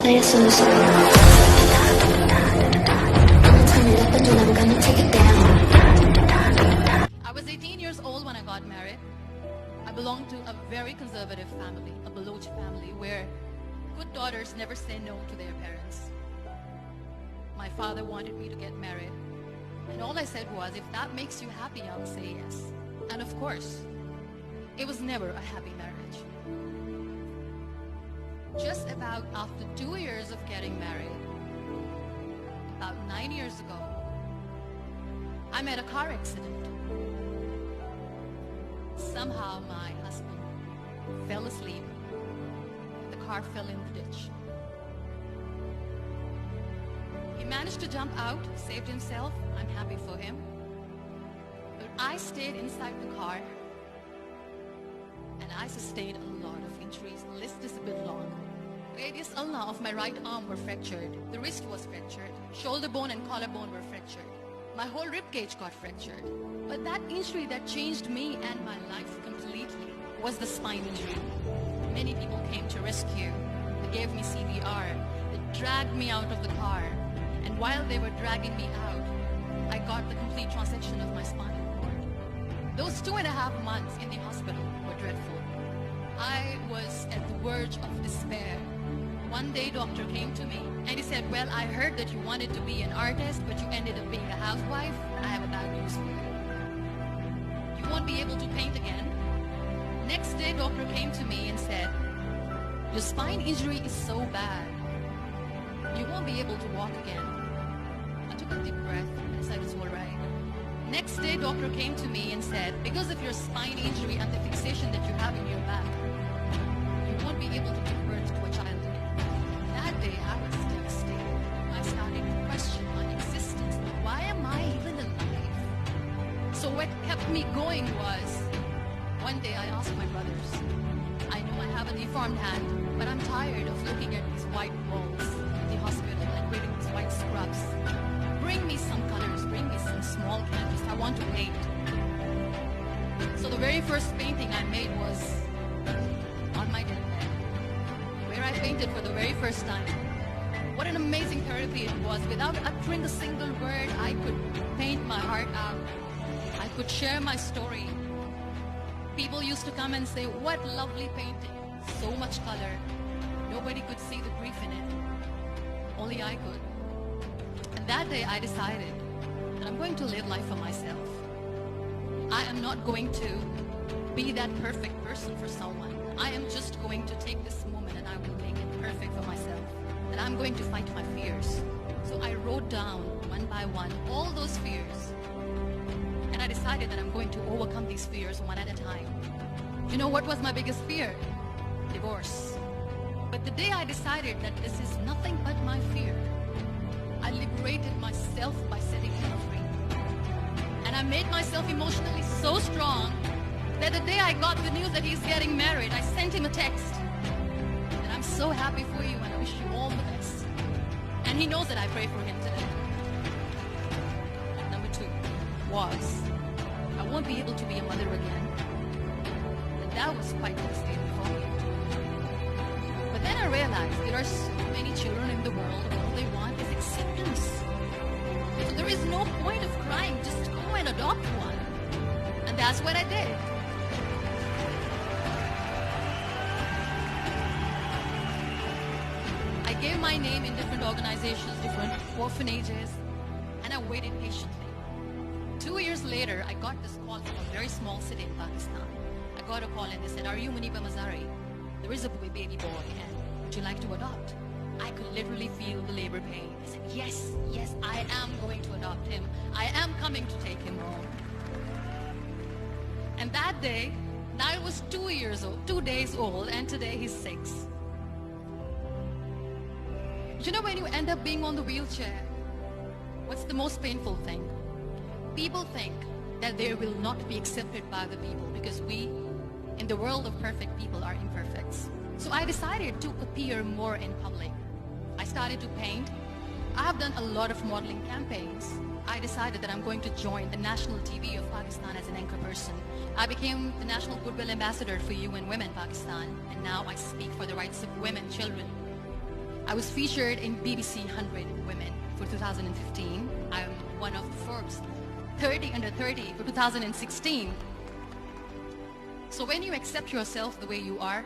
나의 solution. Every time you let the door, I'm gonna take it down. I was 18 years old when I got married. I belonged to a very conservative family, a Baloch family, where good daughters never say no to their parents. My father wanted me to get married, and all I said was, if that makes you happy, I'll say yes. And of course, it was never a happy marriage. Just about after 2 years of getting married, about 9 years ago, I met a car accident. Somehow my husband fell asleep. The car fell in the ditch. He managed to jump out, saved himself. I'm happy for him. But I stayed inside the car, and I sustained a lot of injuries. The list is a bit long. Radius ulna of my right arm were fractured. The wrist was fractured. Shoulder bone and collarbone were fractured. My whole rib cage got fractured. But that injury that changed me and my life completely was the spine injury. Many people came to rescue. They gave me CPR. They dragged me out of the car. And while they were dragging me out, I got the complete transection of my spinal cord. Those 2.5 months in the hospital were dreadful. I was at the verge of despair. One day, doctor came to me and he said, well, I heard that you wanted to be an artist, but you ended up being a housewife. I have a bad news for you. You won't be able to paint again. Next day, doctor came to me and said, your spine injury is so bad. You won't be able to walk again. I took a deep breath and said, it's all right. Next day, doctor came to me and said, because of your spine injury and the fixation that you have in your back, you won't be able to give birth to a child again. That day, I was devastated. I started to question my existence. Why am I even alive? So what kept me going was, one day I asked my brothers, I know I have a deformed hand, but I'm tired of looking at these white walls in the hospital and wearing these white scrubs. Bring me some colors, bring me some small canvas. I want to paint. So the very first painting I made was on my deathbed, where I painted for the very first time. What an amazing therapy it was. Without uttering a single word, I could paint my heart out. I could share my story. People used to come and say, what lovely painting. So much color. Nobody could see the grief in it. Only I could. And that day I decided that I'm going to live life for myself. I am not going to be that perfect person for someone. I am just going to take this moment and I will make it perfect for myself. And I'm going to fight my fears. So I wrote down one by one all those fears. And I decided that I'm going to overcome these fears one at a time. You know what was my biggest fear? Divorce. But the day I decided that this is nothing but my fear, I liberated myself by setting him free. And I made myself emotionally so strong that the day I got the news that he's getting married, I sent him a text. And I'm so happy for you and I wish you all the best. And he knows that I pray for him today. Number 2 was, I won't be able to be a mother again. And that was quite devastating for me. But then I realized there are so many children in the world, all they want is acceptance. So there is no point of crying, just go and adopt one. And that's what I did. I gave my name in different organizations, different orphanages, and I waited patiently. 2 years later, I got this call from a very small city in Pakistan. I got a call and they said, are you muniba mazari? There is a baby boy and would you like to adopt? I could literally feel the labor pain. I said, yes, yes, I am going to adopt him. I am coming to take him home. And that day, I was 2 years old, 2 days old, and today he's 6. You know, when you end up being on the wheelchair, what's the most painful thing? People think that they will not be accepted by the people because we, in the world of perfect people, are imperfects. So I decided to appear more in public. I started to paint. I have done a lot of modeling campaigns. I decided that I'm going to join the national TV of Pakistan as an anchor person. I became the National Goodwill Ambassador for UN Women Pakistan, and now I speak for the rights of women, children. I was featured in BBC 100 Women for 2015. I'm one of Forbes 30 under 30 for 2016. So when you accept yourself the way you are,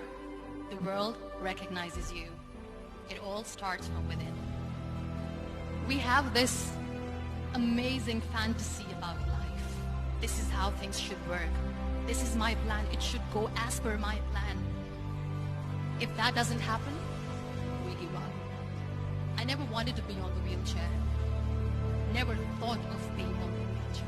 the world recognizes you. It all starts from within. We have this amazing fantasy about life. This is how things should work. This is my plan. It should go as per my plan. If that doesn't happen, we give up. I never wanted to be on the wheelchair. Never thought of being on the wheelchair.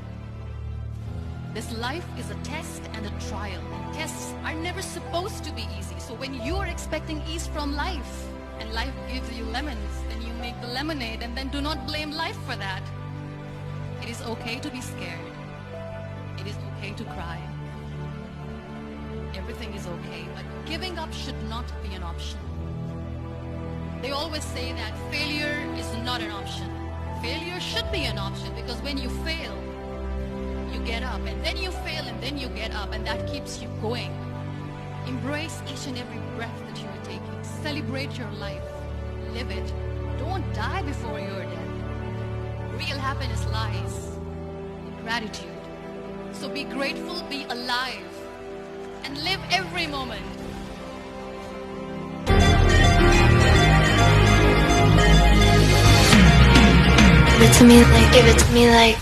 This life is a test and a trial. Tests are never supposed to be easy. So when you are expecting ease from life, and life gives you lemons, then you make the lemonade, and then do not blame life for that. It is okay to be scared. It is okay to cry. Everything is okay, but giving up should not be an option. They always say that failure is not an option. Failure should be an option, because when you fail, you get up, and then you fail, and then you get up, and that keeps you going. Embrace each and every breath that you are taking. Celebrate your life. Live it. Don't die before your death. Real happiness lies in gratitude. So be grateful, be alive, and live every moment. Give it to me like